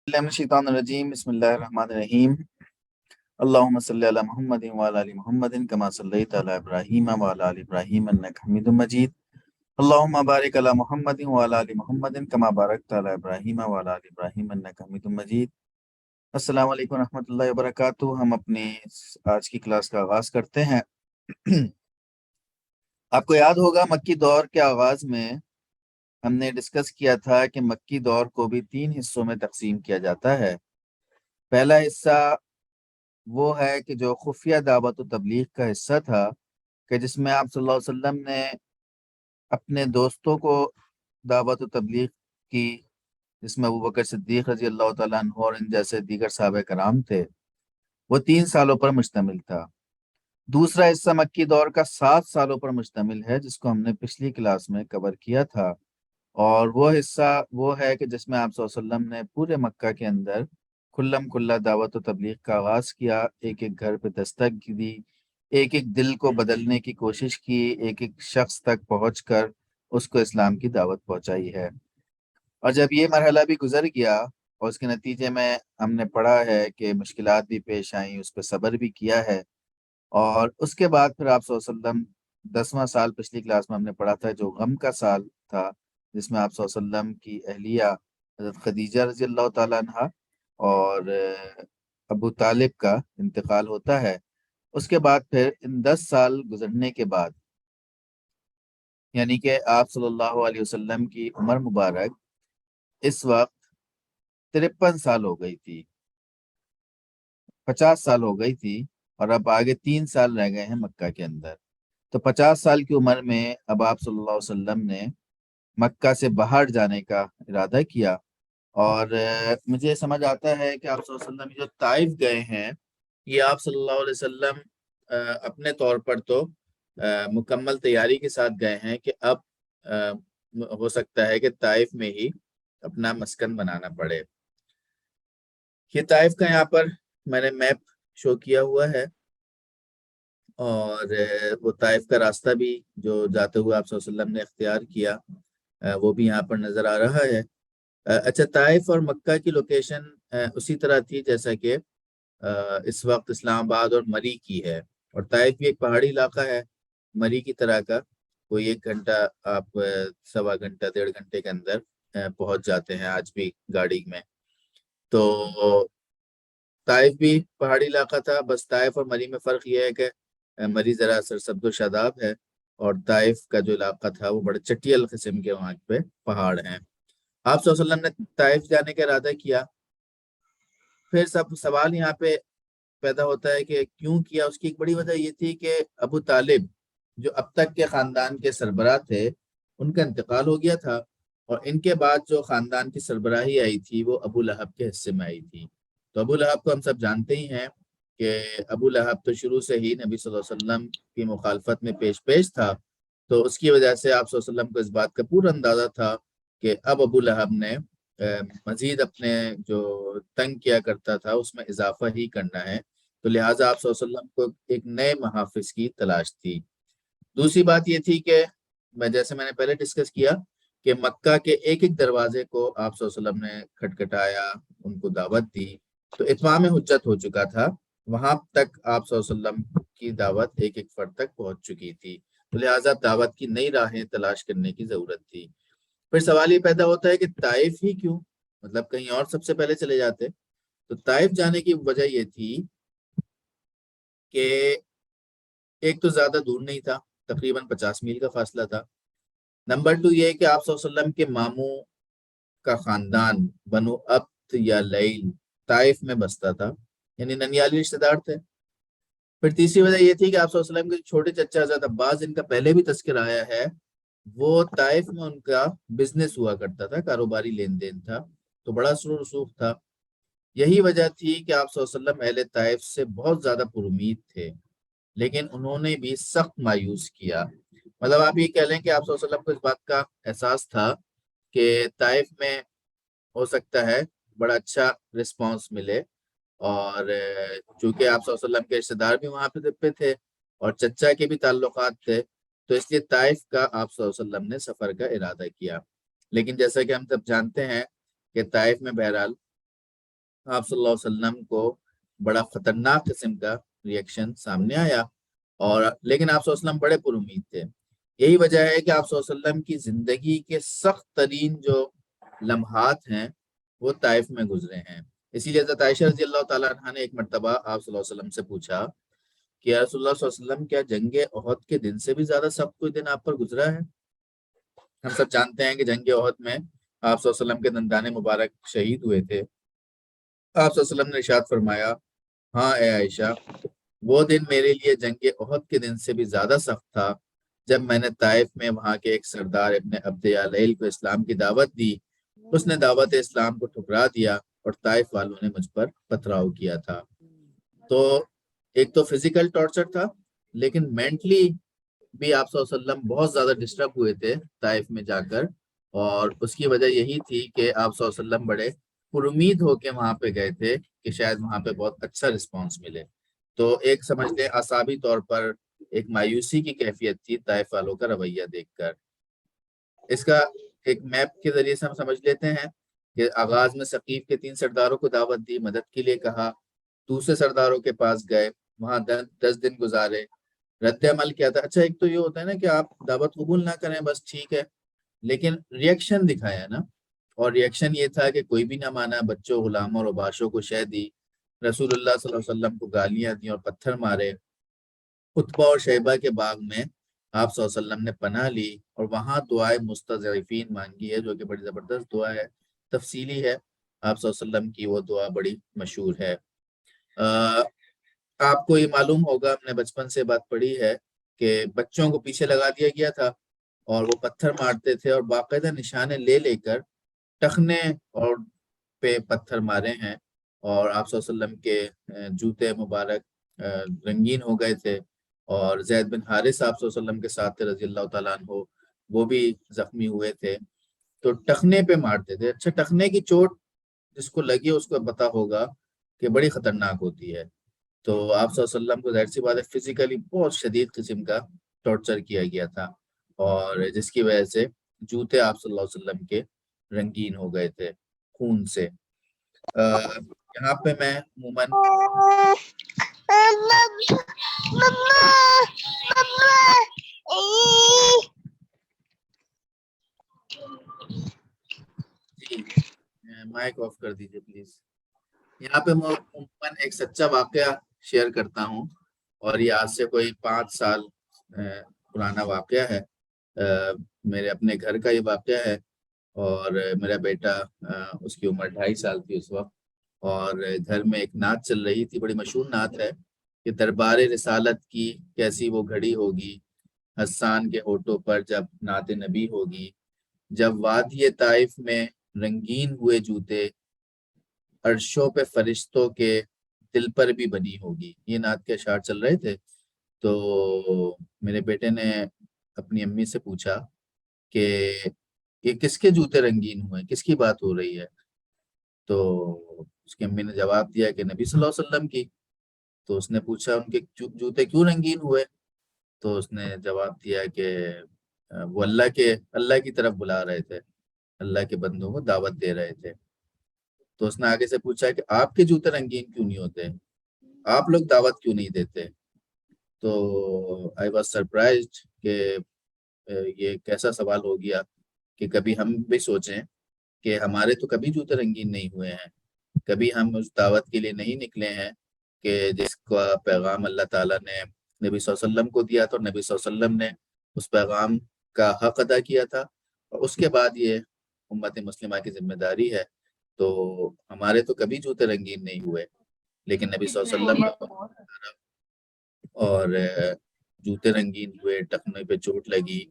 باللہ من الشیطان الرجیم بسم اللہ الرحمن الرحیم اللہم صلی علی محمد وعلی آل محمد کما صلیت علی ابراہیم وعلی آل ابراہیم انک حمید مجید اللہم بارک علی محمد وعلی آل محمد کما بارکت علی ابراہیم وعلی آل ابراہیم انک حمید مجید۔ السلام علیکم ورحمۃ اللہ وبرکاتہ۔ ہم اپنی آج کی کلاس کا آغاز کرتے ہیں۔ آپ کو یاد ہوگا مکی دور کے آغاز میں ہم نے ڈسکس کیا تھا کہ مکی دور کو بھی 3 حصوں میں تقسیم کیا جاتا ہے۔ پہلا حصہ وہ ہے کہ جو خفیہ دعوت و تبلیغ کا حصہ تھا، کہ جس میں آپ صلی اللہ علیہ وسلم نے اپنے دوستوں کو دعوت و تبلیغ کی، جس میں ابوبکر صدیق رضی اللہ تعالیٰ عنہ اور ان جیسے دیگر صحابہ کرام تھے۔ وہ 3 سالوں پر مشتمل تھا۔ دوسرا حصہ مکی دور کا 7 سالوں پر مشتمل ہے، جس کو ہم نے پچھلی کلاس میں کور کیا تھا، اور وہ حصہ وہ ہے کہ جس میں آپ صلی اللہ علیہ وسلم نے پورے مکہ کے اندر کھلم کھلا دعوت و تبلیغ کا آغاز کیا، ایک ایک گھر پہ دستک دی، ایک ایک دل کو بدلنے کی کوشش کی، ایک ایک شخص تک پہنچ کر اس کو اسلام کی دعوت پہنچائی ہے۔ اور جب یہ مرحلہ بھی گزر گیا اور اس کے نتیجے میں ہم نے پڑھا ہے کہ مشکلات بھی پیش آئیں، اس پہ صبر بھی کیا ہے، اور اس کے بعد پھر آپ صلی اللہ علیہ وسلم 10واں سال پچھلی کلاس میں ہم نے پڑھا تھا جو غم کا سال تھا، جس میں آپ صلی اللہ علیہ وسلم کی اہلیہ حضرت خدیجہ رضی اللہ تعالیٰ عنہ اور ابو طالب کا انتقال ہوتا ہے۔ اس کے بعد پھر ان 10 سال گزرنے کے بعد، یعنی کہ آپ صلی اللہ علیہ وسلم کی عمر مبارک اس وقت 53 سال ہو گئی تھی، 50 سال ہو گئی تھی، اور اب آگے 3 سال رہ گئے ہیں مکہ کے اندر۔ تو 50 سال کی عمر میں اب آپ صلی اللہ علیہ وسلم نے مکہ سے باہر جانے کا ارادہ کیا، اور مجھے سمجھ آتا ہے کہ آپ صلی اللہ علیہ وسلم جو طائف گئے ہیں، یہ آپ صلی اللہ علیہ وسلم اپنے طور پر تو مکمل تیاری کے ساتھ گئے ہیں کہ اب ہو سکتا ہے کہ طائف میں ہی اپنا مسکن بنانا پڑے۔ یہ طائف کا یہاں پر میں نے میپ شو کیا ہوا ہے، اور وہ طائف کا راستہ بھی جو جاتے ہوئے آپ صلی اللہ علیہ وسلم نے اختیار کیا وہ بھی یہاں پر نظر آ رہا ہے۔ اچھا، طائف اور مکہ کی لوکیشن اسی طرح تھی جیسا کہ اس وقت اسلام آباد اور مری کی ہے، اور طائف بھی ایک پہاڑی علاقہ ہے مری کی طرح کا، کوئی 1 گھنٹہ آپ 1.25 گھنٹہ 1.5 گھنٹے کے اندر پہنچ جاتے ہیں آج بھی گاڑی میں۔ تو طائف بھی پہاڑی علاقہ تھا، بس طائف اور مری میں فرق یہ ہے کہ مری ذرا سرسبز و شاداب ہے، اور طائف کا جو علاقہ تھا وہ بڑے چٹیل قسم کے وہاں پہ پہاڑ ہیں۔ آپ صلی اللہ علیہ وسلم نے طائف جانے کا ارادہ کیا۔ پھر سوال یہاں پہ پیدا ہوتا ہے کہ کیوں کیا۔ اس کی ایک بڑی وجہ یہ تھی کہ ابو طالب جو اب تک کے خاندان کے سربراہ تھے، ان کا انتقال ہو گیا تھا، اور ان کے بعد جو خاندان کی سربراہی آئی تھی وہ ابو لہب کے حصے میں آئی تھی۔ تو ابو لہب کو ہم سب جانتے ہی ہیں کہ ابو لہب تو شروع سے ہی نبی صلی اللہ علیہ وسلم کی مخالفت میں پیش تھا، تو اس کی وجہ سے آپ صلی اللہ علیہ وسلم کو اس بات کا پورا اندازہ تھا کہ اب ابو لہب نے مزید اپنے جو تنگ کیا کرتا تھا اس میں اضافہ ہی کرنا ہے، تو لہٰذا آپ صلی اللہ علیہ وسلم کو ایک نئے محافظ کی تلاش تھی۔ دوسری بات یہ تھی کہ جیسے میں نے پہلے ڈسکس کیا کہ مکہ کے ایک ایک دروازے کو آپ صلی اللہ علیہ وسلم نے کھٹکھٹایا، ان کو دعوت دی، تو اتمام حجت ہو چکا تھا، وہاں تک آپ صلی اللہ علیہ وسلم کی دعوت ایک ایک فرد تک پہنچ چکی تھی، تو لہٰذا دعوت کی نئی راہیں تلاش کرنے کی ضرورت تھی۔ پھر سوال یہ پیدا ہوتا ہے کہ طائف ہی کیوں، مطلب کہیں اور سب سے پہلے چلے جاتے۔ تو طائف جانے کی وجہ یہ تھی کہ ایک تو زیادہ دور نہیں تھا، تقریباً 50 میل کا فاصلہ تھا۔ نمبر 2 یہ کہ آپ صلی اللہ علیہ وسلم کے ماموں کا خاندان بنو عبد یا لیل طائف میں بستا تھا، یعنی ننیالی رشتے دار تھے۔ پھر تیسری وجہ یہ تھی کہ آپ صلی اللہ علیہ وسلم کے چھوٹے چچا حضرت عباس، جن کا پہلے بھی تذکر آیا ہے، وہ طائف میں ان کا بزنس ہوا کرتا تھا، کاروباری لین دین تھا، تو بڑا سر و رسوخ تھا۔ یہی وجہ تھی کہ آپ صلی اللہ علیہ وسلم اہل طائف سے بہت زیادہ پر امید تھے، لیکن انہوں نے بھی سخت مایوس کیا۔ مطلب آپ یہ کہہ لیں کہ آپ صلی اللہ علیہ وسلم کو اس بات کا احساس تھا کہ طائف میں ہو سکتا ہے بڑا اچھا رسپانس ملے، اور چونکہ آپ صلی اللہ علیہ وسلم کے رشتے دار بھی وہاں پہ تھے اور چچا کے بھی تعلقات تھے، تو اس لیے طائف کا آپ صلی اللہ علیہ وسلم نے سفر کا ارادہ کیا۔ لیکن جیسا کہ ہم سب جانتے ہیں کہ طائف میں بہرحال آپ صلی اللہ علیہ وسلم کو بڑا خطرناک قسم کا ریئیکشن سامنے آیا، اور لیکن آپ صلی اللہ علیہ وسلم بڑے پر امید تھے۔ یہی وجہ ہے کہ آپ صلی اللہ علیہ وسلم کی زندگی کے سخت ترین جو لمحات ہیں وہ طائف میں گزرے ہیں۔ اسی لیے حضرت عائشہ رضی اللہ تعالیٰ عنہ نے ایک مرتبہ آپ صلی اللہ علیہ وسلم سے پوچھا کہ یا رسول اللہ صلی اللہ علیہ وسلم، کیا جنگ احد کے دن سے بھی زیادہ سخت کوئی دن آپ پر گزرا ہے؟ ہم سب جانتے ہیں کہ جنگ احد میں آپ صلی اللہ علیہ وسلم کے دندان مبارک شہید ہوئے تھے۔ آپ صلی اللہ علیہ وسلم نے ارشاد فرمایا، ہاں اے عائشہ، وہ دن میرے لیے جنگ احد کے دن سے بھی زیادہ سخت تھا، جب میں نے طائف میں وہاں کے ایک سردار ابن عبد یالیل کو اسلام کی دعوت دی۔ اس نے دعوت اسلام کو ٹھکرا دیا اور طائف والوں نے مجھ پر پتھراؤ کیا تھا۔ تو ایک تو فزیکل ٹارچر تھا، لیکن مینٹلی بھی آپ صلی اللہ علیہ وسلم بہت زیادہ ڈسٹرب ہوئے تھے طائف میں جا کر، اور اس کی وجہ یہی تھی کہ آپ صلی اللہ علیہ وسلم بڑے پر امید ہو کے وہاں پہ گئے تھے کہ شاید وہاں پہ بہت اچھا رسپانس ملے۔ تو ایک سمجھ لیں اعصابی طور پر ایک مایوسی کی کیفیت تھی طائف والوں کا رویہ دیکھ کر۔ اس کا ایک میپ کے ذریعے سے ہم سمجھ لیتے ہیں کہ آغاز میں ثقیف کے 3 سرداروں کو دعوت دی، مدد کے لیے کہا، دوسرے سرداروں کے پاس گئے، وہاں 10 دن گزارے، رد عمل کیا تھا۔ اچھا ایک تو یہ ہوتا ہے نا کہ آپ دعوت قبول نہ کریں بس ٹھیک ہے، لیکن ریئیکشن دکھایا نا، اور ریئیکشن یہ تھا کہ کوئی بھی نہ مانا، بچوں، غلاموں اور اوباشوں کو شہ دی، رسول اللہ صلی اللہ علیہ وسلم کو گالیاں دی اور پتھر مارے۔ عتبہ اور شیبہ کے باغ میں آپ صلی اللہ علیہ وسلم نے پناہ لی اور وہاں دعائے مستضعفین مانگی ہے، جو کہ بڑی زبردست دعا ہے، تفصیلی ہے۔ آپ صلی اللہ علیہ وسلم کی وہ دعا بڑی مشہور ہے۔ آپ کو یہ معلوم ہوگا، ہم نے بچپن سے بات پڑھی ہے کہ بچوں کو پیچھے لگا دیا گیا تھا اور وہ پتھر مارتے تھے، اور باقاعدہ نشانے لے لے کر ٹخنے اور پہ پتھر مارے ہیں، اور آپ صلی اللہ علیہ وسلم کے جوتے مبارک رنگین ہو گئے تھے، اور زید بن حارث آپ صلی اللہ علیہ وسلم کے ساتھ تھے رضی اللہ تعالیٰ عنہ، وہ بھی زخمی ہوئے تھے۔ تو ٹخنے پہ مارتے تھے۔ اچھا ٹخنے کی چوٹ جس کو لگی اس کو پتا ہوگا کہ بڑی خطرناک ہوتی ہے۔ تو آپ صلی اللہ علیہ وسلم کو ظاہر سی بات ہے فزیکلی بہت شدید قسم کا ٹارچر کیا گیا تھا، اور جس کی وجہ سے جوتے آپ صلی اللہ علیہ وسلم کے رنگین ہو گئے تھے خون سے۔ یہاں پہ میں عموماً جی مائک آف کر دیجیے پلیز۔ یہاں پہ میں عموماً ایک سچا واقعہ شیئر کرتا ہوں، اور یہ آج سے کوئی 5 سال پرانا واقعہ ہے۔ میرے اپنے گھر کا یہ واقعہ ہے، اور میرا بیٹا اس کی عمر 2.5 سال تھی اس وقت، اور گھر میں ایک نعت چل رہی تھی، بڑی مشہور نعت ہے کہ دربار رسالت کی کیسی وہ گھڑی ہوگی، حسان کے ہونٹوں پر جب نعت نبی ہوگی، جب وادی طائف میں رنگین ہوئے جوتے، عرشوں پہ فرشتوں کے دل پر بھی بنی ہوگی۔ یہ نعت کے اشعار چل رہے تھے۔ تو میرے بیٹے نے اپنی امی سے پوچھا کہ یہ کس کے جوتے رنگین ہوئے، کس کی بات ہو رہی ہے؟ تو اس کی امی نے جواب دیا کہ نبی صلی اللہ علیہ وسلم کی۔ تو اس نے پوچھا ان کے جوتے کیوں رنگین ہوئے؟ تو اس نے جواب دیا کہ وہ اللہ کی طرف بلا رہے تھے، اللہ کے بندوں کو دعوت دے رہے تھے۔ تو اس نے آگے سے پوچھا کہ آپ کے جوتے رنگین کیوں نہیں ہوتے، آپ لوگ دعوت کیوں نہیں دیتے؟ تو آئی واز سرپرائزڈ کہ یہ کیسا سوال ہو گیا کہ کبھی ہم بھی سوچیں کہ ہمارے تو کبھی جوتے رنگین نہیں ہوئے ہیں، کبھی ہم اس دعوت کے لیے نہیں نکلے ہیں کہ جس کا پیغام اللہ تعالیٰ نے نبی صلی اللہ علیہ وسلم کو دیا تھا، اور نبی صلی اللہ علیہ وسلم نے اس پیغام کا حق ادا کیا تھا، اور اس کے بعد یہ امت مسلمہ کی ذمہ داری ہے۔ تو ہمارے تو کبھی جوتے رنگین نہیں ہوئے، لیکن نبی صلی اللہ علیہ وسلم اور جوتے رنگین ہوئے، ٹخنے پہ چوٹ لگی،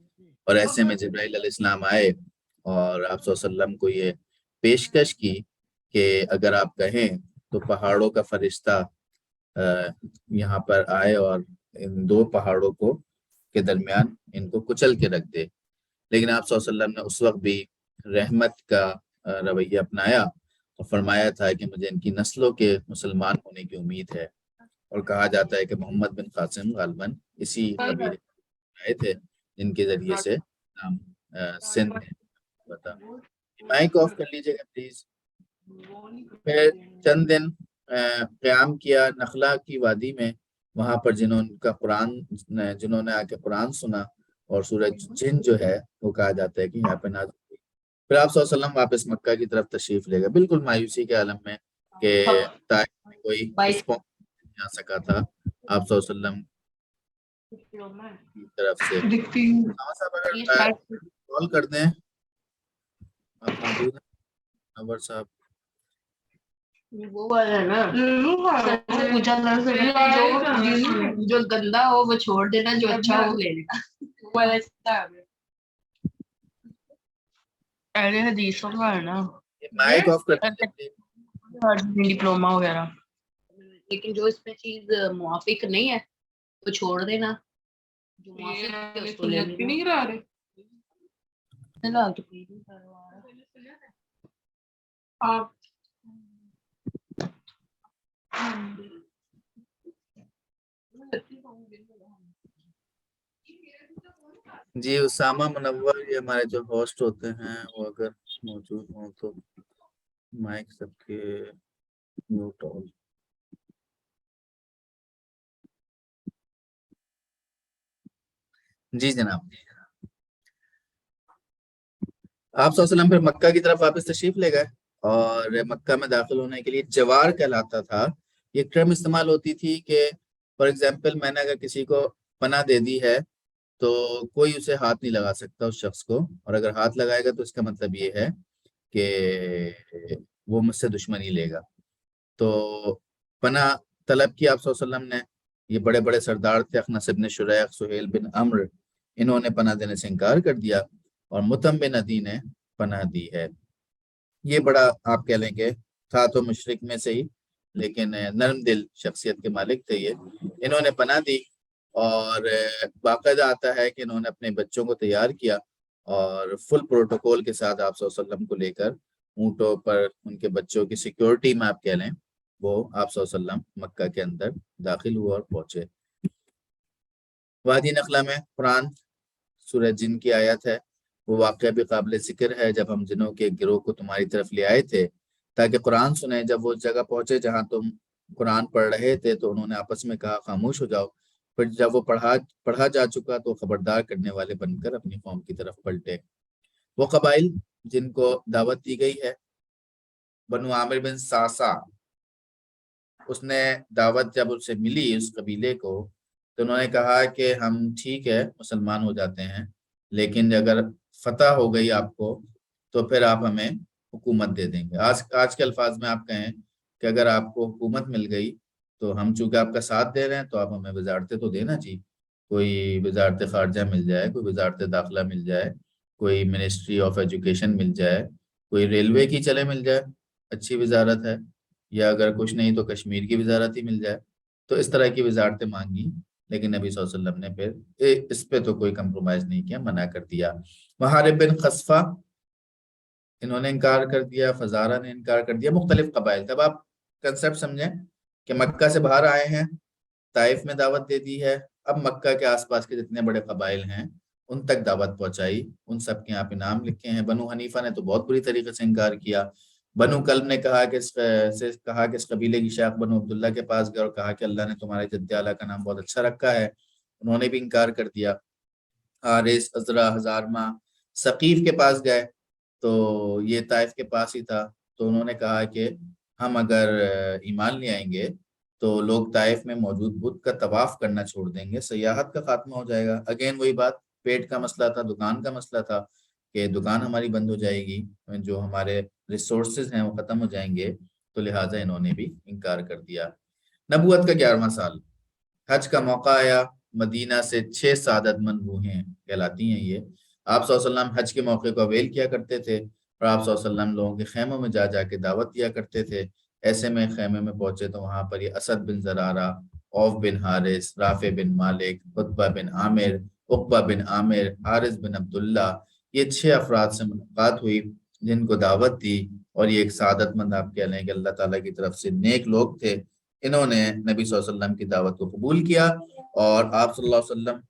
اور ایسے میں جبرائیل علیہ السلام آئے اور آپ صلی اللہ علیہ وسلم کو یہ پیشکش کی کہ اگر آپ کہیں تو پہاڑوں کا فرشتہ یہاں پر آئے اور ان 2 پہاڑوں کو کے درمیان ان کو کچل کے رکھ دے۔ لیکن آپ صلی اللہ علیہ وسلم نے اس وقت بھی رحمت کا رویہ اپنایا اور فرمایا تھا کہ مجھے ان کی نسلوں کے مسلمان ہونے کی امید ہے، اور کہا جاتا ہے کہ محمد بن قاسم غالباً اسی قبیلے آئے تھے جن کے ذریعے سے نام سندھ ہے۔ بتا مائک آف کر لیجیے گا پلیز۔ پھر چند دن قیام کیا نخلا کی وادی میں، وہاں پر جنہوں نے آ کے قرآن سنا، اور سورج جن جو ہے وہ کہا جاتا ہے کہ یہاں پہ نازل ہوئی۔ پھر آپ صلی اللہ علیہ وسلم واپس مکہ کی طرف تشریف لے گئے، بالکل مایوسی کے عالم میں کہ طائف میں کوئی رسپانس نہیں آ سکا تھا آپ صلی اللہ علیہ وسلم کی طرف سے۔ صاحب اگر کال کر دیں، آپ موجود ہیں انور صاحب؟ وہ والا ہے نا پوچھا تھا جو گندا ہو وہ چھوڑ دینا، جو اچھا ہو لے لینا، اہل حدیثوں کا ہے نا، مائک آف کر دیں۔ ڈپلوما وغیرہ، لیکن جو اس میں چیز موافق نہیں ہے وہ چھوڑ دینا، جو موافق ہے اس کو لے لینا۔ فی الحال تو کوئی نہیں کروا رہا۔ آپ جی اسامہ منور، یہ ہمارے جو ہوسٹ ہوتے ہیں وہ اگر موجود ہوں تو مائک سب کے میوٹ ہو۔ جی جناب، آپ صلی اللہ علیہ وسلم پھر مکہ کی طرف واپس تشریف لے گئے، اور مکہ میں داخل ہونے کے لیے جوار کہلاتا تھا، یہ ٹرم استعمال ہوتی تھی کہ فار ایگزامپل میں نے اگر کسی کو پناہ دے دی ہے تو کوئی اسے ہاتھ نہیں لگا سکتا اس شخص کو، اور اگر ہاتھ لگائے گا تو اس کا مطلب یہ ہے کہ وہ مجھ سے دشمنی لے گا۔ تو پناہ طلب کی آپ صلی اللہ علیہ وسلم نے، یہ بڑے بڑے سردار تھے، اخنس بن شریح، سہیل بن عمرو، انہوں نے پناہ دینے سے انکار کر دیا، اور مطعم بن عدی نے پناہ دی ہے۔ یہ بڑا آپ کہہ لیں کہ تھا تو مشرک میں سے ہی، لیکن نرم دل شخصیت کے مالک تھے یہ، انہوں نے پناہ دی، اور باقاعدہ آتا ہے کہ انہوں نے اپنے بچوں کو تیار کیا اور فل پروٹوکول کے ساتھ آپ صلی اللہ علیہ وسلم کو لے کر اونٹوں پر ان کے بچوں کی سیکیورٹی میں آپ کہہ لیں، وہ آپ صلی اللہ علیہ وسلم مکہ کے اندر داخل ہوئے اور پہنچے۔ وادی نخلا میں قرآن سورہ جن کی آیت ہے، وہ واقعہ بھی قابل ذکر ہے، جب ہم جنوں کے گروہ کو تمہاری طرف لے آئے تھے تاکہ قرآن سنیں، جب وہ جگہ پہنچے جہاں تم قرآن پڑھ رہے تھے تو انہوں نے آپس میں کہا خاموش ہو جاؤ، پھر جب وہ پڑھا جا چکا تو خبردار کرنے والے بن کر اپنی قوم کی طرف پلٹے۔ وہ قبائل جن کو دعوت دی گئی ہے، بنو عامر بن ساسا، اس نے دعوت جب اسے ملی اس قبیلے کو، تو انہوں نے کہا کہ ہم ٹھیک ہے مسلمان ہو جاتے ہیں، لیکن اگر فتح ہو گئی آپ کو تو پھر آپ ہمیں حکومت دے دیں گے۔ آج کے الفاظ میں آپ کہیں کہ اگر آپ کو حکومت مل گئی تو ہم چونکہ آپ کا ساتھ دے رہے ہیں تو آپ ہمیں وزارتیں تو دینا جی، کوئی وزارت خارجہ مل جائے، کوئی وزارت داخلہ مل جائے، کوئی منسٹری آف ایجوکیشن مل جائے، کوئی ریلوے کی چلے مل جائے، اچھی وزارت ہے، یا اگر کچھ نہیں تو کشمیر کی وزارت ہی مل جائے۔ تو اس طرح کی وزارتیں مانگی، لیکن نبی صلی اللہ علیہ وسلم نے پھر اس پہ تو کوئی کمپرومائز نہیں کیا، منع کر دیا۔ محارب بن خصفہ انہوں نے انکار کر دیا، فزارہ نے انکار کر دیا، مختلف قبائل۔ تب آپ کنسپٹ سمجھیں کہ مکہ سے باہر آئے ہیں، طائف میں دعوت دے دی ہے، اب مکہ کے آس پاس کے جتنے بڑے قبائل ہیں ان تک دعوت پہنچائی، ان سب کے یہاں پہ نام لکھے ہیں۔ بنو حنیفہ نے تو بہت بری طریقے سے انکار کیا۔ بنو کلب نے کہا کہ اس قبیلے کی شاخ بنو عبداللہ کے پاس گئے اور کہا کہ اللہ نے تمہارے جد اعلیٰ کا نام بہت اچھا رکھا ہے، انہوں نے بھی انکار کر دیا۔ حارث، عزرا، ہزارمہ، ثقیف کے پاس گئے تو یہ طائف کے پاس ہی تھا، تو انہوں نے کہا کہ ہم اگر ایمان لے آئیں گے تو لوگ طائف میں موجود بت کا طواف کرنا چھوڑ دیں گے، سیاحت کا خاتمہ ہو جائے گا۔ اگین وہی بات، پیٹ کا مسئلہ تھا، دکان کا مسئلہ تھا کہ دکان ہماری بند ہو جائے گی، جو ہمارے ریسورسز ہیں وہ ختم ہو جائیں گے، تو لہٰذا انہوں نے بھی انکار کر دیا۔ نبوت کا 11واں سال، حج کا موقع آیا، مدینہ سے 6 سعادت مند روحیں کہلاتی ہیں یہ، آپ صلی اللہ علیہ وسلم حج کے موقع کو اویل کیا کرتے تھے، اور آپ صلی اللہ علیہ وسلم لوگوں کے خیموں میں جا جا کے دعوت دیا کرتے تھے۔ ایسے میں خیمے میں پہنچے تو وہاں پر یہ اسد بن زرارہ، عوف بن حارث، رافع بن مالک، عتبہ بن عامر، عقبہ بن عامر، حارث بن عبداللہ، یہ 6 افراد سے ملاقات ہوئی جن کو دعوت دی، اور یہ ایک سعادت مند آپ کہہ لیں کہ اللہ تعالیٰ کی طرف سے نیک لوگ تھے، انہوں نے نبی صلی اللہ علیہ وسلم کی دعوت کو قبول کیا، اور آپ صلی اللہ علیہ وسلم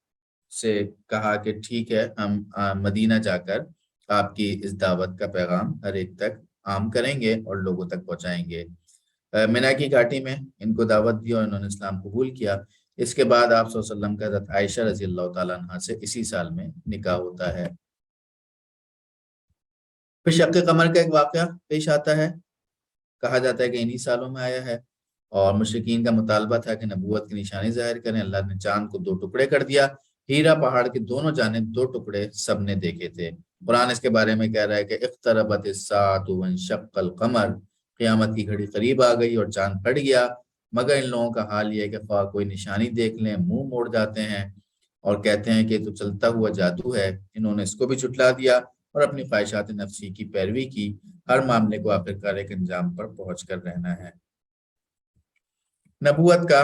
سے کہا کہ ٹھیک ہے ہم مدینہ جا کر آپ کی اس دعوت کا پیغام ہر ایک تک عام کریں گے اور لوگوں تک پہنچائیں گے۔ مینا کی گھاٹی میں ان کو دعوت دی اور انہوں نے اسلام قبول کیا۔ اس کے بعد آپ صلی اللہ علیہ وسلم کا حضرت عائشہ رضی اللہ تعالیٰ عنہ سے اسی سال میں نکاح ہوتا ہے۔ پھر شق قمر کا ایک واقعہ پیش آتا ہے، کہا جاتا ہے کہ انہی سالوں میں آیا ہے، اور مشرکین کا مطالبہ تھا کہ نبوت کی نشانی ظاہر کریں۔ اللہ نے چاند کو 2 ٹکڑے کر دیا، ہیرا پہاڑ کے دونوں جانب 2 ٹکڑے سب نے دیکھے تھے۔ قرآن اس کے بارے میں کہہ رہا ہے کہ اقتربت الساعۃ وانشق القمر، قیامت کی گھڑی قریب آ گئی اور چاند پھٹ گیا، مگر ان لوگوں کا حال یہ ہے کہ خواہ کوئی نشانی دیکھ لیں منہ موڑ جاتے ہیں اور کہتے ہیں کہ تو چلتا ہوا جادو ہے۔ انہوں نے اس کو بھی جھٹلا دیا اور اپنی خواہشات نفسی کی پیروی کی۔ ہر معاملے کو آخرکار ایک انجام پر پہنچ کر رہنا ہے۔ نبوت کا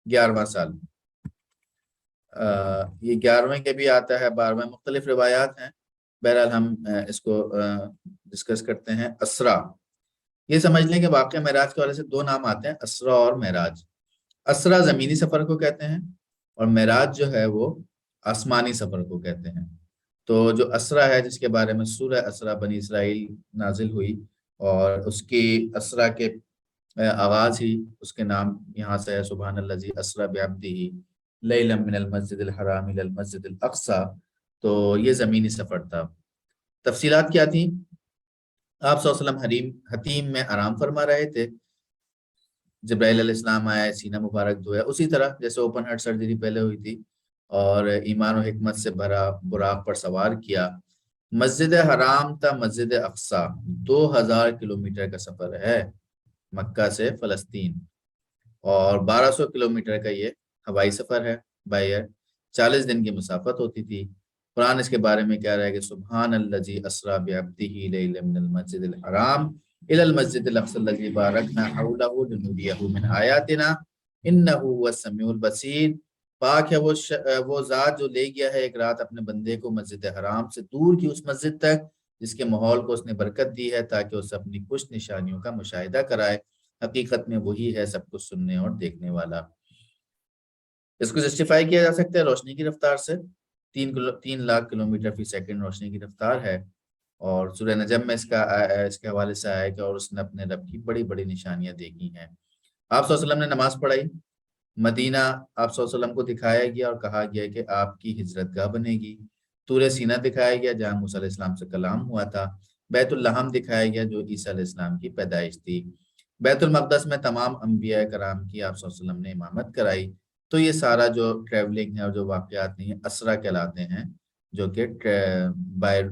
11واں سال، یہ 11ویں کے بھی آتا ہے، 12ویں، مختلف روایات ہیں، بہرحال ہم اس کو ڈسکس کرتے ہیں۔ اسرا، یہ سمجھ لیں کہ واقعہ معراج کے والے سے 2 نام آتے ہیں، اسرا اور معراج۔ اسرا زمینی سفر کو کہتے ہیں اور معراج جو ہے وہ آسمانی سفر کو کہتے ہیں۔ تو جو اسرا ہے، جس کے بارے میں سورہ اسرا بنی اسرائیل نازل ہوئی، اور اس کی اسرا کے آغاز ہی اس کے نام یہاں سے ہے، سبحان الذی اسرا بعبدہ لیلا من المسجد الحرام الی المسجد الاقصی۔ تو یہ زمینی سفر تھا۔ تفصیلات کیا تھیں؟ آپ صلی اللہ علیہ وسلم حتیم میں آرام فرما رہے تھے، جبرائیل علیہ السلام آیا، سینہ مبارک دھویا، اسی طرح جیسے اوپن ہارٹ سرجری پہلے ہوئی تھی، اور ایمان و حکمت سے بھرا براق پر سوار کیا۔ مسجد حرام تا مسجد اقصی 2000 کلومیٹر کا سفر ہے، مکہ سے فلسطین، اور 1200 کلومیٹر کا یہ ہوائی سفر ہے بائی ایئر، 40 دن کی مسافت ہوتی تھی۔ قرآن اس کے بارے میں کہہ رہا ہے کہ سبحان الذی اسری بعبدہ لیلا من المسجد الحرام الی المسجد الاقصی الذی بارکنا حولہ لنریہ من آیاتنا انہ هو السمیع البصیر۔ پاک ہے وہ ذات جو لے گیا ہے ایک رات اپنے بندے کو مسجد حرام سے دور کی اس مسجد تک جس کے ماحول کو اس نے برکت دی ہے، تاکہ اسے اپنی کچھ نشانیوں کا مشاہدہ کرائے۔ حقیقت میں وہی ہے سب کچھ سننے اور دیکھنے والا۔ اس کو جسٹیفائی کیا جا سکتا ہے روشنی کی رفتار سے، 3 لاکھ کلومیٹر فی سیکنڈ روشنی کی رفتار ہے، اور سورہ نجم میں اس کے حوالے سے آیا کہ اور اس نے اپنے رب کی بڑی بڑی نشانیاں دیکھی ہیں۔ آپ صلی اللہ علیہ وسلم نے نماز پڑھائی، مدینہ آپ صلی اللہ علیہ وسلم کو دکھایا گیا اور کہا گیا کہ آپ کی ہجرت گاہ بنے گی۔ طور سینہ دکھایا گیا جہاں موسیٰ علیہ السلام سے کلام ہوا تھا۔ بیت اللحم دکھایا گیا جو عیسیٰ علیہ السلام کی پیدائش تھی۔ بیت المقدس میں تمام انبیاء کرام کی آپ صلی اللہ علیہ وسلم نے امامت کرائی۔ تو یہ سارا جو ٹریولنگ ہے اور جو واقعات نہیں ہیں اسرا کہلاتے ہیں، جو کہ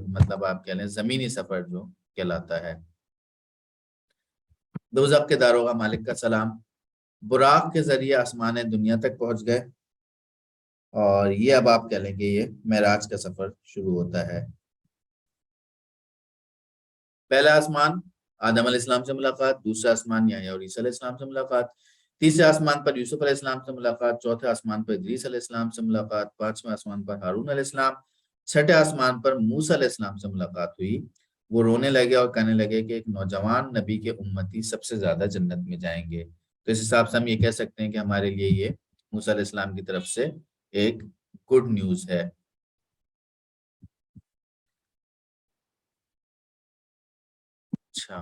مطلب آپ کہہ لیں زمینی سفر جو کہلاتا ہے۔ دوزخ کے داروغہ مالک کا سلام، براق کے ذریعے آسمان دنیا تک پہنچ گئے، اور یہ اب آپ کہہ لیں کہ یہ معراج کا سفر شروع ہوتا ہے۔ پہلا آسمان آدم علیہ السلام سے ملاقات، دوسرا آسمان یحییٰ اور عیسیٰ علیہ السلام سے ملاقات، تیسرے آسمان پر یوسف علیہ السلام سے ملاقات، چوتھے آسمان پر ادریس علیہ السلام سے ملاقات، پانچویں آسمان پر ہارون علیہ السلام، چھٹے آسمان پر موسیٰ علیہ السلام سے ملاقات ہوئی۔ وہ رونے لگے اور کہنے لگے کہ ایک نوجوان نبی کے امتی سب سے زیادہ جنت میں جائیں گے۔ تو اس حساب سے ہم یہ کہہ سکتے ہیں کہ ہمارے لیے یہ موسیٰ علیہ السلام کی طرف سے ایک گڈ نیوز ہے۔ اچھا،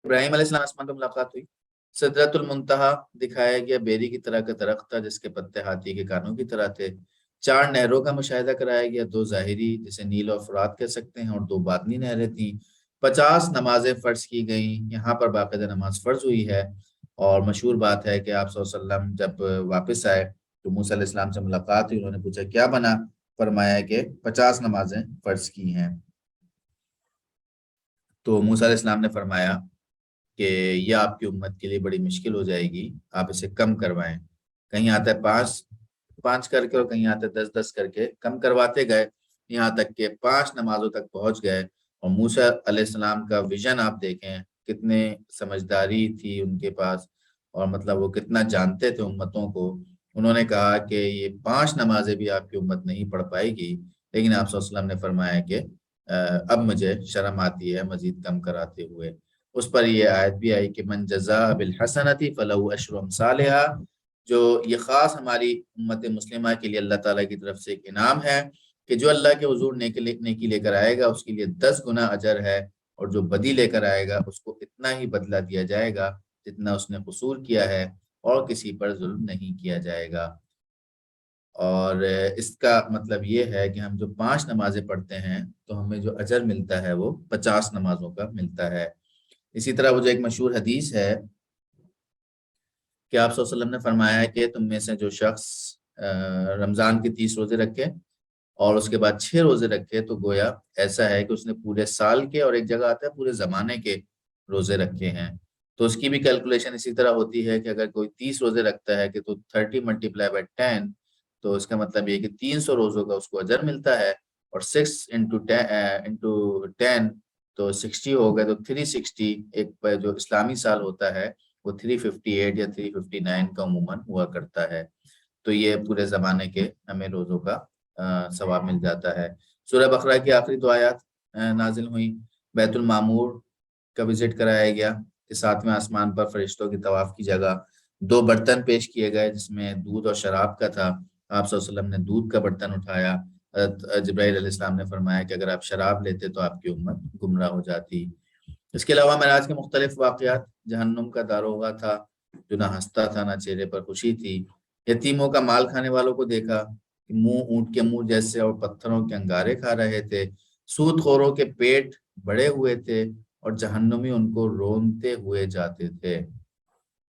ابراہیم علیہ السلام آسمان پر ملاقات ہوئی، سدرۃ المنتہا دکھایا گیا، بیری کی طرح کا درخت تھا جس کے پتے ہاتھی کے کانوں کی طرح تھے۔ 4 نہروں کا مشاہدہ کرایا گیا، 2 ظاہری جسے نیل اور فرات کہہ سکتے ہیں اور 2 باطنی نہریں تھیں۔ 50 نمازیں فرض کی گئیں، یہاں پر باقاعدہ نماز فرض ہوئی ہے، اور مشہور بات ہے کہ آپ صلی اللہ علیہ وسلم جب واپس آئے تو موسیٰ علیہ السلام سے ملاقات ہوئی، انہوں نے پوچھا کیا بنا، فرمایا کہ 50 نمازیں فرض کی ہیں۔ تو موسیٰ علیہ السلام نے فرمایا کہ یہ آپ کی امت کے لیے بڑی مشکل ہو جائے گی، آپ اسے کم کروائیں۔ کہیں آتا ہے 5 کر کے اور کہیں آتا ہے 10 کر کے، کم کرواتے گئے یہاں تک کہ 5 نمازوں تک پہنچ گئے۔ اور موسیٰ علیہ السلام کا ویژن آپ دیکھیں، کتنے سمجھداری تھی ان کے پاس، اور مطلب وہ کتنا جانتے تھے امتوں کو۔ انہوں نے کہا کہ یہ 5 نمازیں بھی آپ کی امت نہیں پڑھ پائے گی، لیکن آپ صلی اللہ علیہ وسلم نے فرمایا کہ اب مجھے شرم آتی ہے مزید کم کراتے ہوئے۔ اس پر یہ آیت بھی آئی کہ من جزاء بالحسنۃ فلہ عشر امثالھا، جو یہ خاص ہماری امت مسلمہ کے لیے اللہ تعالیٰ کی طرف سے ایک انعام ہے کہ جو اللہ کے حضور نیکی لے کر آئے گا اس کے لیے 10 گنا اجر ہے، اور جو بدی لے کر آئے گا اس کو اتنا ہی بدلہ دیا جائے گا جتنا اس نے قصور کیا ہے، اور کسی پر ظلم نہیں کیا جائے گا۔ اور اس کا مطلب یہ ہے کہ ہم جو 5 نمازیں پڑھتے ہیں تو ہمیں جو اجر ملتا ہے وہ 50 نمازوں کا ملتا ہے۔ اسی طرح وہ جو ایک مشہور حدیث ہے کہ آپ صلی اللہ علیہ وسلم نے فرمایا ہے کہ تم میں سے جو شخص رمضان کے 30 روزے رکھے اور اس کے بعد 6 روزے رکھے تو گویا ایسا ہے کہ اس نے پورے سال کے، اور ایک جگہ آتا ہے پورے زمانے کے روزے رکھے ہیں۔ تو اس کی بھی کیلکولیشن اسی طرح ہوتی ہے کہ اگر کوئی 30 روزے رکھتا ہے کہ تو 30 ملٹیپلائی بائی 10، تو اس کا مطلب یہ کہ 300 روزوں کا اس کو اجر ملتا ہے، اور 6 انٹو 10 تو 60 ہو گئے، تو 360 ایک جو اسلامی سال ہوتا ہے وہ 358 یا 359 کا عموماً ہوا کرتا ہے۔ تو یہ پورے زمانے کے ہمیں روزوں کا ثواب مل جاتا ہے۔ سورہ بقرہ کی آخری 2 آیات نازل ہوئی۔ بیت المعمور کا وزٹ کرایا گیا کہ 7ویں آسمان پر فرشتوں کی طواف کی جگہ 2 برتن پیش کیے گئے جس میں دودھ اور شراب کا تھا۔ آپ صلی اللہ علیہ وسلم نے دودھ کا برتن اٹھایا۔ جبرائیل علیہ السلام نے فرمایا کہ اگر آپ شراب لیتے تو آپ کی امت گمراہ ہو جاتی۔ اس کے علاوہ معراج کے مختلف واقعات، جہنم کا داروغہ تھا جو نہ ہنستا تھا نہ چہرے پر خوشی تھی، یتیموں کا مال کھانے والوں کو دیکھا کہ منہ اونٹ کے منہ جیسے اور پتھروں کے انگارے کھا رہے تھے، سود خوروں کے پیٹ بڑے ہوئے تھے اور جہنمی ان کو رونتے ہوئے جاتے تھے۔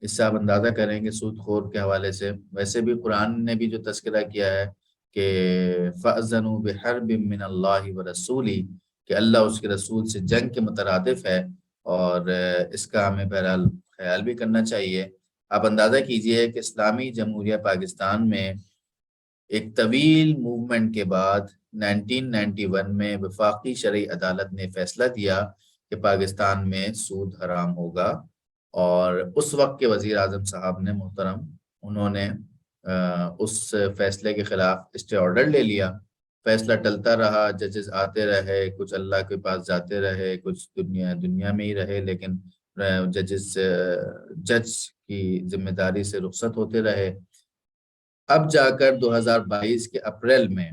اس سے آپ اندازہ کریں کہ سود خور کے حوالے سے ویسے بھی قرآن نے بھی جو تذکرہ کیا ہے کہ فَأَذَنُوا بِحَرْبٍ مِّنَ اللَّهِ وَرَسُولِهِ، کہ اللہ اس کے رسول سے جنگ کے مترادف ہے، اور اس کا ہمیں بہرحال خیال بھی کرنا چاہیے۔ آپ اندازہ کیجئے کہ اسلامی جمہوریہ پاکستان میں ایک طویل موومنٹ کے بعد 1991 میں وفاقی شرعی عدالت نے فیصلہ دیا کہ پاکستان میں سود حرام ہوگا، اور اس وقت کے وزیر اعظم صاحب نے محترم، انہوں نے اس فیصلے کے خلاف اسٹے آرڈر لے لیا۔ فیصلہ ٹلتا رہا، ججز آتے رہے، کچھ اللہ کے پاس جاتے رہے، کچھ دنیا میں ہی رہے، لیکن جج کی ذمہ داری سے رخصت ہوتے رہے۔ اب جا کر 2022 کے اپریل میں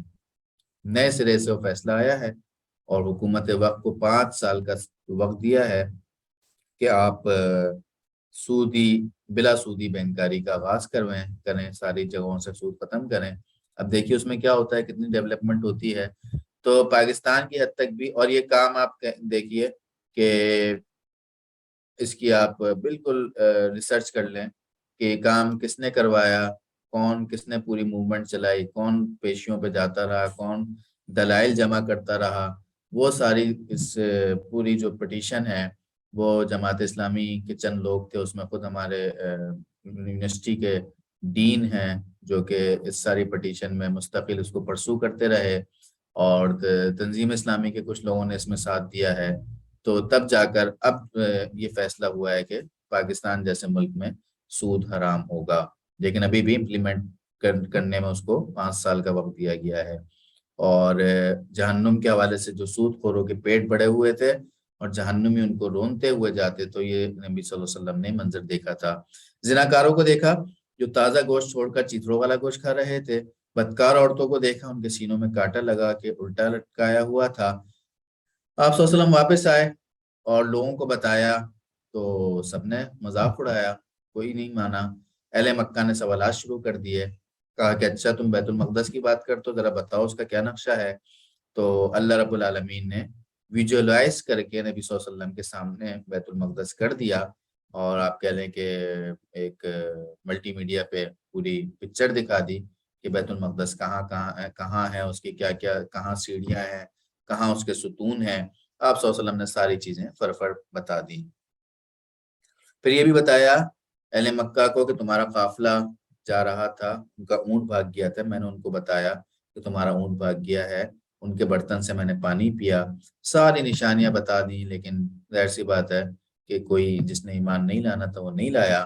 نئے سرے سے وہ فیصلہ آیا ہے، اور حکومت وقت کو 5 سال کا وقت دیا ہے کہ آپ بلا سودی بینکاری کا آغاز کریں، ساری جگہوں سے سود ختم کریں۔ اب دیکھیے اس میں کیا ہوتا ہے، کتنی ڈیولپمنٹ ہوتی ہے۔ تو پاکستان کی حد تک بھی، اور یہ کام آپ دیکھیے کہ اس کی آپ بالکل ریسرچ کر لیں کہ یہ کام کس نے کروایا، کس نے پوری موومنٹ چلائی، کون پیشیوں پہ جاتا رہا، کون دلائل جمع کرتا رہا، وہ ساری اس پوری جو پٹیشن ہے وہ جماعت اسلامی کے چند لوگ تھے، اس میں خود ہمارے یونیورسٹی کے ڈین ہیں جو کہ اس ساری پٹیشن میں مستقل اس کو پرسو کرتے رہے، اور تنظیم اسلامی کے کچھ لوگوں نے اس میں ساتھ دیا ہے۔ تو تب جا کر اب یہ فیصلہ ہوا ہے کہ پاکستان جیسے ملک میں سود حرام ہوگا، لیکن ابھی بھی امپلیمنٹ کرنے میں اس کو 5 سال کا وقت دیا گیا ہے۔ اور جہنم کے حوالے سے جو سود خوروں کے پیٹ بڑے ہوئے تھے اور جہنمی ان کو رونتے ہوئے جاتے، تو یہ نبی صلی اللہ علیہ وسلم نے منظر دیکھا تھا۔ زناکاروں کو دیکھا جو تازہ گوشت چھوڑ کر چیتروں والا گوشت کھا رہے تھے۔ بدکار عورتوں کو دیکھا، ان کے سینوں میں کانٹا لگا کے الٹا لٹکایا ہوا تھا۔ آپ صلی اللہ علیہ وسلم واپس آئے اور لوگوں کو بتایا تو سب نے مذاق اڑایا، کوئی نہیں مانا۔ اہل مکہ نے سوالات شروع کر دیے، کہا کہ اچھا تم بیت المقدس کی بات کرتے ہو، ذرا بتاؤ اس کا کیا نقشہ ہے۔ تو اللہ رب العالمین نے ویژولائز کر کے نبی صلی اللہ علیہ وسلم کے سامنے بیت المقدس کر دیا، اور آپ کہہ لیں کہ ایک ملٹی میڈیا پہ پوری پکچر دکھا دی کہ بیت المقدس کہاں ہے، اس کی کیا کیا، کہاں سیڑھیاں ہیں، کہاں اس کے ستون ہیں۔ آپ صلی اللہ علیہ وسلم نے ساری چیزیں فرفر بتا دی۔ پھر یہ بھی بتایا اہل مکہ کو کہ تمہارا قافلہ جا رہا تھا، ان کا اونٹ بھاگ گیا تھا، میں نے ان کو بتایا کہ تمہارا اونٹ بھاگ گیا ہے، ان کے برتن سے میں نے پانی پیا، ساری نشانیاں بتا دیں، لیکن ظاہر سی بات ہے کہ کوئی جس نے ایمان نہیں لانا تھا وہ نہیں لایا۔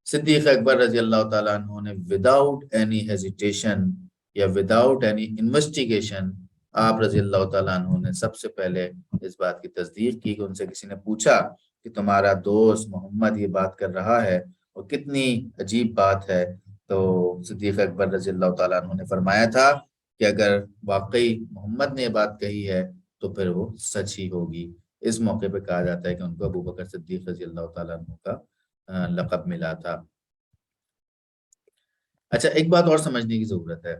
صدیق اکبر رضی اللہ تعالیٰ عنہ نے وداؤٹ اینی ہیزیٹیشن یا وداؤٹ اینی انویسٹیگیشن، آپ رضی اللہ تعالیٰ عنہ نے سب سے پہلے اس بات کی تصدیق کی کہ ان سے کسی نے پوچھا کہ تمہارا دوست محمد یہ بات کر رہا ہے اور کتنی عجیب بات ہے، تو صدیق اکبر رضی اللہ تعالیٰ عنہ نے فرمایا تھا کہ اگر واقعی محمد نے یہ بات کہی ہے تو پھر وہ سچ ہی ہوگی۔ اس موقع پہ کہا جاتا ہے کہ ان کو ابو بکر صدیق رضی اللہ تعالیٰ عنہ کا لقب ملا تھا۔ اچھا، ایک بات اور سمجھنے کی ضرورت ہے،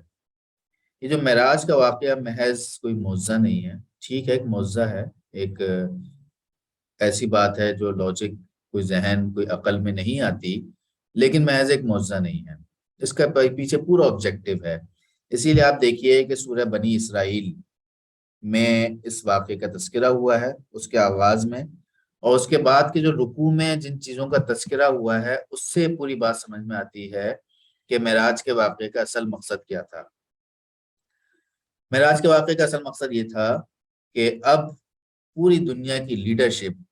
یہ جو معراج کا واقعہ محض کوئی معجزہ نہیں ہے، ٹھیک ہے ایک معجزہ ہے، ایک ایسی بات ہے جو لاجک کوئی ذہن کوئی عقل میں نہیں آتی، لیکن محض ایک معجزہ نہیں ہے، اس کا پیچھے پورا آبجیکٹو ہے۔ اسی لیے آپ دیکھیے کہ سورہ بنی اسرائیل میں اس واقعے کا تذکرہ ہوا ہے اس کے آغاز میں، اور اس کے بعد کے جو رکوع میں جن چیزوں کا تذکرہ ہوا ہے اس سے پوری بات سمجھ میں آتی ہے کہ معراج کے واقعے کا اصل مقصد کیا تھا۔ معراج کے واقعے کا اصل مقصد یہ تھا کہ اب پوری دنیا کی لیڈرشپ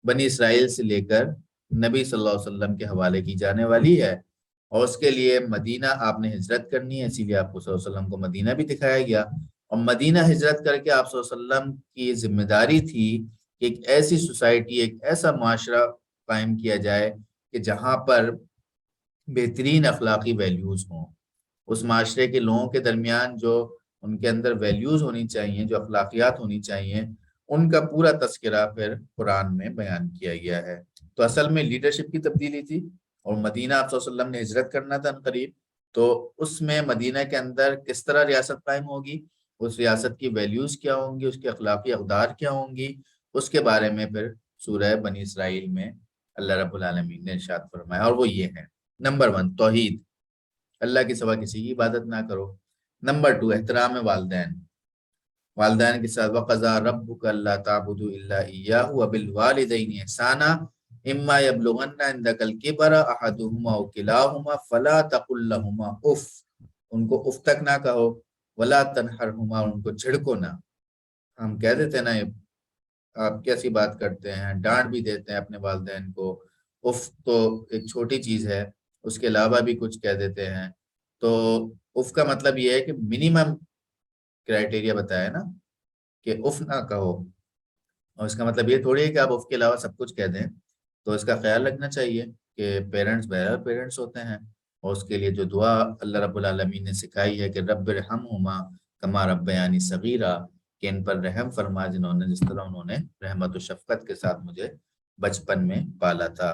بنی اسرائیل سے لے کر نبی صلی اللہ علیہ وسلم کے حوالے کی جانے والی ہے، اور اس کے لیے مدینہ آپ نے ہجرت کرنی ہے، اسی لیے آپ کو صلی اللہ علیہ وسلم کو مدینہ بھی دکھایا گیا، اور مدینہ ہجرت کر کے آپ صلی اللہ علیہ وسلم کی ذمہ داری تھی کہ ایک ایسی سوسائٹی، ایک ایسا معاشرہ قائم کیا جائے کہ جہاں پر بہترین اخلاقی ویلیوز ہوں، اس معاشرے کے لوگوں کے درمیان جو ان کے اندر ویلیوز ہونی چاہیے، جو اخلاقیات ہونی چاہیے، ان کا پورا تذکرہ پھر قرآن میں بیان کیا گیا ہے۔ تو اصل میں لیڈرشپ کی تبدیلی تھی، اور مدینہ آپ صلی اللہ علیہ وسلم نے ہجرت کرنا تھا قریب، تو اس میں مدینہ کے اندر کس طرح ریاست قائم ہوگی، اس ریاست کی ویلیوز کیا ہوں گی، اس کے اخلاقی اقدار کیا ہوں گی، اس کے بارے میں پھر سورہ بنی اسرائیل میں اللہ رب العالمین نے ارشاد فرمایا، اور وہ یہ ہے: نمبر 1 توحید، اللہ کے سوا کسی کی عبادت نہ کرو۔ نمبر 2 احترام والدین، والدین کے ساتھ وَقَضَىٰ رَبُّكَ أَلَّا تَعْبُدُوا إِلَّا إِيَّاهُ وَبِالْوَالِدَيْنِ إِحْسَانًا إِمَّا يَبْلُغَنَّ عِندَكَ الْكِبَرَ أَحَدُهُمَا أَوْ كِلَاهُمَا فَلَا تَقُل لَّهُمَا اُف، ان کو اف تک نہ کہو، وَلَا تَنْهَرْهُمَا، ان کو جھڑکو نہ۔ ہم کہہ دیتے ہیں نا آپ کیسی بات کرتے ہیں، ڈانٹ بھی دیتے ہیں اپنے والدین کو، اف تو ایک چھوٹی چیز ہے، اس کے علاوہ بھی کچھ کہہ دیتے ہیں۔ تو اف کا مطلب یہ ہے کہ منیمم کرائٹیریا بتایا نا کہ اف نہ کہو، اور اس کا مطلب یہ تھوڑی ہے کہ آپ اف کے علاوہ سب کچھ کہہ دیں۔ تو اس کا خیال رکھنا چاہیے کہ پیرنٹس بہرحال پیرنٹس ہوتے ہیں، اور اس کے لیے جو دعا اللہ رب العالمین نے سکھائی ہے کہ رب ارحمہما کما ربیانی صغیرا، کہ ان پر رحم فرما جس طرح انہوں نے رحمت و شفقت کے ساتھ مجھے بچپن میں پالا تھا۔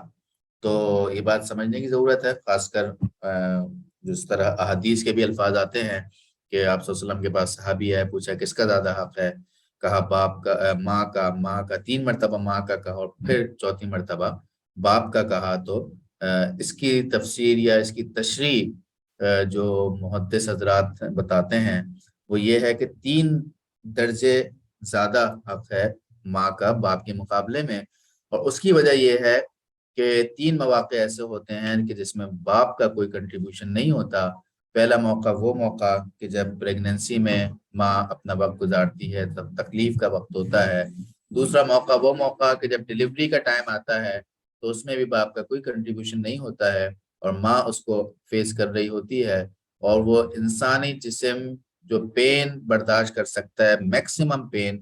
تو یہ بات سمجھنے کی ضرورت ہے، خاص کر جس طرح احادیث کے بھی الفاظ آتے ہیں کہ آپ صلی اللہ علیہ وسلم کے پاس صحابی ہے، پوچھا کس کا زیادہ حق ہے، کہا باپ کا، ماں کا 3 مرتبہ ماں کا کہا، اور پھر 4تھی مرتبہ باپ کا کہا۔ تو اس کی تفسیر یا اس کی تشریح جو محدث حضرات بتاتے ہیں وہ یہ ہے کہ 3 درجے زیادہ حق ہے ماں کا باپ کے مقابلے میں، اور اس کی وجہ یہ ہے کہ 3 مواقع ایسے ہوتے ہیں کہ جس میں باپ کا کوئی کنٹریبیوشن نہیں ہوتا۔ پہلا موقع وہ موقع کہ جب پریگننسی میں ماں اپنا وقت گزارتی ہے، تب تکلیف کا وقت ہوتا ہے۔ دوسرا موقع وہ موقع کہ جب ڈیلیوری کا ٹائم آتا ہے، تو اس میں بھی باپ کا کوئی کنٹریبیوشن نہیں ہوتا ہے، اور ماں اس کو فیس کر رہی ہوتی ہے، اور وہ انسانی جسم جو پین برداشت کر سکتا ہے، میکسیمم پین،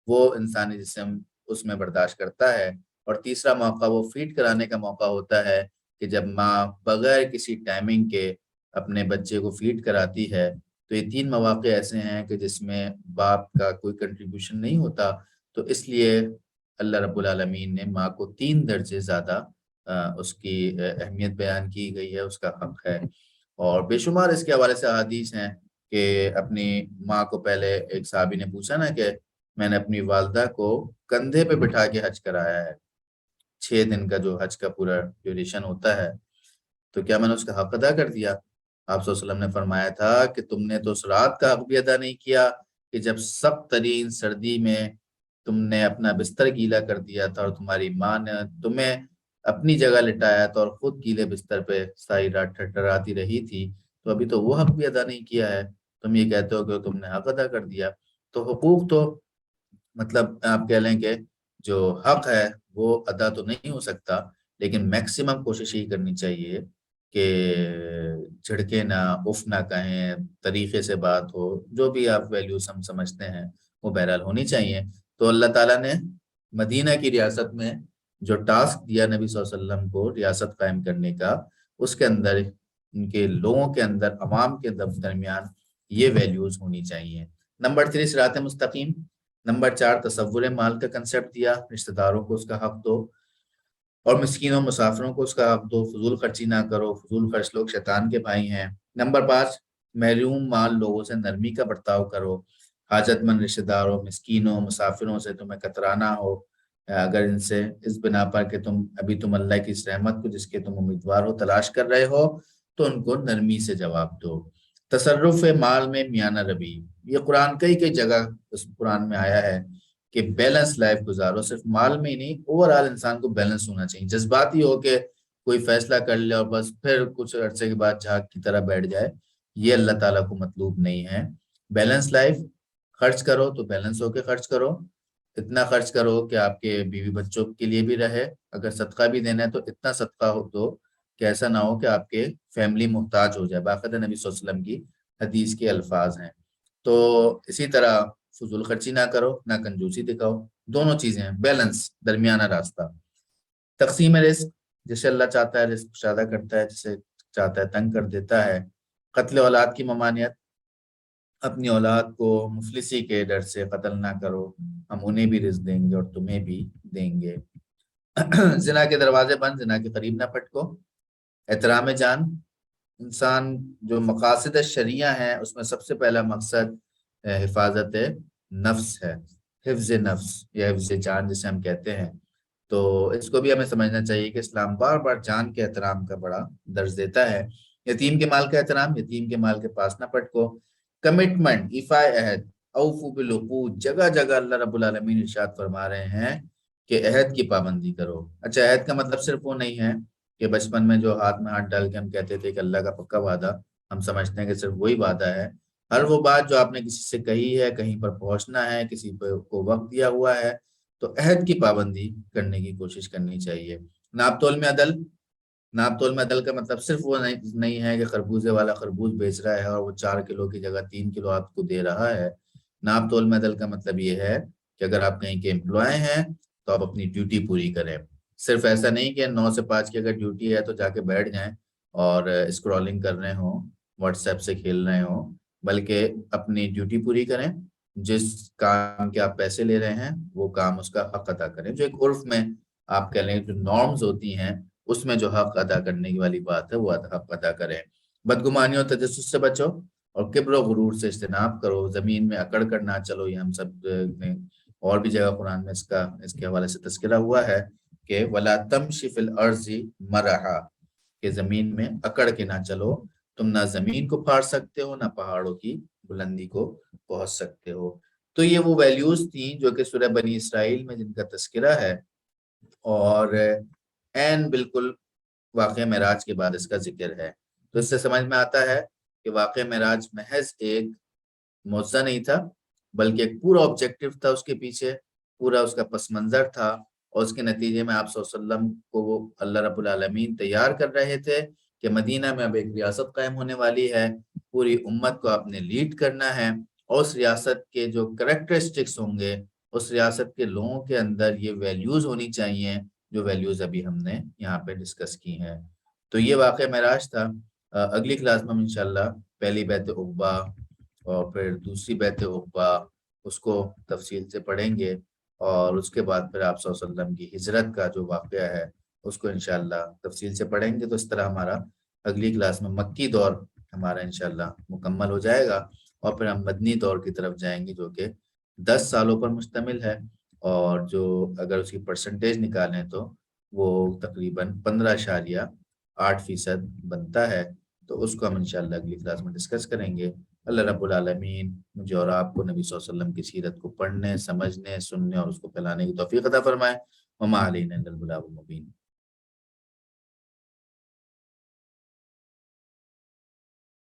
وہ انسانی جسم اس میں برداشت کرتا ہے۔ اور تیسرا موقع وہ فیڈ کرانے کا موقع ہوتا ہے کہ جب ماں بغیر کسی ٹائمنگ کے اپنے بچے کو فیڈ کراتی ہے۔ تو یہ 3 مواقع ایسے ہیں کہ جس میں باپ کا کوئی کنٹریبیوشن نہیں ہوتا، تو اس لیے اللہ رب العالمین نے ماں کو 3 درجے زیادہ اس کی اہمیت بیان کی گئی ہے، اس کا حق ہے۔ اور بے شمار اس کے حوالے سے احادیث ہیں کہ اپنی ماں کو، پہلے ایک صحابی نے پوچھا نا کہ میں نے اپنی والدہ کو کندھے پہ بٹھا کے حج کرایا ہے، 6 دن کا جو حج کا پورا ڈیوریشن ہوتا ہے، تو کیا میں نے اس کا حق ادا کر دیا؟ آپ صلی اللہ علیہ وسلم نے فرمایا تھا کہ تم نے تو اس رات کا حق بھی ادا نہیں کیا کہ جب سخت ترین سردی میں تم نے اپنا بستر گیلا کر دیا تھا، اور تمہاری ماں نے تمہیں اپنی جگہ لٹایا تھا اور خود گیلے بستر پہ ساری رات ٹھٹراتی رہی تھی، تو ابھی تو وہ حق بھی ادا نہیں کیا ہے، تم یہ کہتے ہو کہ تم نے حق ادا کر دیا۔ تو حقوق تو مطلب آپ کہہ لیں کہ جو حق ہے وہ ادا تو نہیں ہو سکتا، لیکن میکسیمم کوشش ہی کرنی چاہیے کہ جھڑکے نہ، اف نہ کہیں، طریقے سے بات ہو، جو بھی آپ ویلیوز ہم سمجھتے ہیں وہ بہرحال ہونی چاہیے۔ تو اللہ تعالیٰ نے مدینہ کی ریاست میں جو ٹاسک دیا نبی صلی اللہ علیہ وسلم کو ریاست قائم کرنے کا، اس کے اندر ان کے لوگوں کے اندر، عوام کے درمیان یہ ویلیوز ہونی چاہیے۔ نمبر 3 صراط مستقیم۔ نمبر 4 تصور مال کا کنسیپٹ دیا، رشتہ داروں کو اس کا حق دو اور مسکینوں مسافروں کو اس کا حق دو، فضول خرچی نہ کرو، فضول خرچ لوگ شیطان کے بھائی ہیں۔ نمبر 5 محروم مال لوگوں سے نرمی کا برتاؤ کرو، حاجت مند رشتہ داروں، مسکینوں، مسافروں سے تمہیں کترانا ہو، اگر ان سے اس بنا پر کہ تم اللہ کی اس رحمت کو جس کے تم امیدوار ہو تلاش کر رہے ہو تو ان کو نرمی سے جواب دو۔ تصرف مال میں میانہ روی، یہ قرآن کئی جگہ اس قرآن میں آیا ہے کہ بیلنس لائف گزارو، صرف مال میں ہی نہیں، اوورآل انسان کو بیلنس ہونا چاہیے۔ جذباتی ہو کہ کوئی فیصلہ کر لے اور بس پھر کچھ عرصے کے بعد جھاگ کی طرح بیٹھ جائے، یہ اللہ تعالیٰ کو مطلوب نہیں ہے۔ بیلنس لائف، خرچ کرو تو بیلنس ہو کے خرچ کرو، اتنا خرچ کرو کہ آپ کے بیوی بچوں کے لیے بھی رہے، اگر صدقہ بھی دینا ہے تو اتنا صدقہ دو کہ ایسا نہ ہو کہ آپ کے فیملی محتاج ہو جائے، باقاعدہ نبی صلی اللہ علیہ وسلم کی حدیث کے الفاظ ہیں۔ تو اسی طرح فضول خرچی نہ کرو، نہ کنجوسی دکھاؤ، دونوں چیزیں ہیں، بیلنس، درمیانہ راستہ۔ تقسیم رزق، جسے اللہ چاہتا ہے رزق کشادہ کرتا ہے، جسے چاہتا ہے تنگ کر دیتا ہے۔ قتل اولاد کی ممانعت، اپنی اولاد کو مفلسی کے ڈر سے قتل نہ کرو، ہم انہیں بھی رزق دیں گے اور تمہیں بھی دیں گے۔ زنا کے دروازے بند، زنا کے قریب نہ پھٹکو۔ احترام جان، انسان جو مقاصد شرعیہ ہیں اس میں سب سے پہلا مقصد حفاظت نفس ہے، حفظ نفس یا حفظ جان جسے ہم کہتے ہیں۔ تو اس کو بھی ہمیں سمجھنا چاہیے کہ اسلام بار بار جان کے احترام کا بڑا درس دیتا ہے۔ یتیم کے مال کا احترام، یتیم کے مال کے پاس نہ پھٹکو۔ کمٹمنٹ، ایفا عہد، اوفو بالعقود، جگہ جگہ اللہ رب العالمین ارشاد فرما رہے ہیں کہ عہد کی پابندی کرو۔ اچھا، عہد کا مطلب صرف وہ نہیں ہے کہ بچپن میں جو ہاتھ میں ہاتھ ڈال کے ہم کہتے تھے کہ اللہ کا پکا وعدہ، ہم سمجھتے ہیں کہ صرف وہی وعدہ ہے۔ ہر وہ بات جو آپ نے کسی سے کہی ہے، کہیں پر پہنچنا ہے، کسی کو وقت دیا ہوا ہے، تو عہد کی پابندی کرنے کی کوشش کرنی چاہیے۔ ناپ تول میں عدل، ناپ تول میں عدل کا مطلب صرف وہ نہیں ہے کہ خربوزے والا خربوز بیچ رہا ہے اور وہ 4 کلو کی جگہ 3 کلو آپ کو دے رہا ہے۔ ناپ تول میں عدل کا مطلب یہ ہے کہ اگر آپ کہیں کے امپلائی ہیں تو آپ اپنی ڈیوٹی پوری کریں، صرف ایسا نہیں کہ 9 سے 5 کی اگر ڈیوٹی ہے تو جا کے بیٹھ جائیں اور اسکرولنگ کر رہے ہوں، واٹس ایپ سے کھیل رہے ہوں، بلکہ اپنی ڈیوٹی پوری کریں، جس کام کے آپ پیسے لے رہے ہیں وہ کام اس کا حق ادا کریں، جو ایک عرف میں آپ کہہ لیں جو نارمز ہوتی ہیں اس میں جو حق ادا کرنے کی والی بات ہے وہ حق ادا کریں۔ بدگمانی اور تجسس سے بچو اور کبر و غرور سے اجتناب کرو، زمین میں اکڑ کر نہ چلو، یہ ہم سب نے اور بھی جگہ قرآن میں اس کے حوالے سے تذکرہ ہوا ہے کہ وَلَا تَمْشِ فِي الْأَرْضِ مَرَحًا، کہ زمین میں اکڑ کے نہ چلو، تم نہ زمین کو پھاڑ سکتے ہو نہ پہاڑوں کی بلندی کو پہنچ سکتے ہو۔ تو یہ وہ ویلیوز تھیں جو کہ سورہ بنی اسرائیل میں جن کا تذکرہ ہے، اور بالکل واقعہ معراج کے بعد اس کا ذکر ہے۔ تو اس سے سمجھ میں آتا ہے کہ واقعہ معراج محض ایک معجزہ نہیں تھا، بلکہ ایک پورا آبجیکٹو تھا اس کے پیچھے، پورا اس کا پس منظر تھا، اور اس کے نتیجے میں آپ صلی اللہ علیہ وسلم کو وہ اللہ رب العالمین تیار کر رہے تھے کہ مدینہ میں اب ایک ریاست قائم ہونے والی ہے، پوری امت کو آپ نے لیڈ کرنا ہے، اور اس ریاست کے جو کریکٹرسٹکس ہوں گے، اس ریاست کے لوگوں کے اندر یہ ویلیوز ہونی چاہیے جو ویلیوز ابھی ہم نے یہاں پہ ڈسکس کی ہیں۔ تو یہ واقعہ معراج تھا۔ اگلی کلاس میں ہم انشاءاللہ پہلی بیعت عقبہ اور پھر دوسری بیعت عقبہ اس کو تفصیل سے پڑھیں گے، اور اس کے بعد پھر آپ صلی اللہ علیہ وسلم کی ہجرت کا جو واقعہ ہے اس کو انشاءاللہ تفصیل سے پڑھیں گے۔ تو اس طرح ہمارا اگلی کلاس میں مکی دور ہمارا انشاءاللہ مکمل ہو جائے گا، اور پھر ہم مدنی دور کی طرف جائیں گے جو کہ 10 سالوں پر مشتمل ہے، اور جو اگر اس کی پرسنٹیج نکالیں تو وہ تقریباً 15.8% بنتا ہے۔ تو اس کو ہم انشاءاللہ اگلی کلاس میں ڈسکس کریں گے۔ اللہ رب العالمین مجھے اور آپ کو نبی صلی اللہ علیہ وسلم کی سیرت کو پڑھنے، سمجھنے، سننے اور اس کو پھیلانے کی توفیق عطا فرمائے۔ وما علینا الا البلاغ المبین۔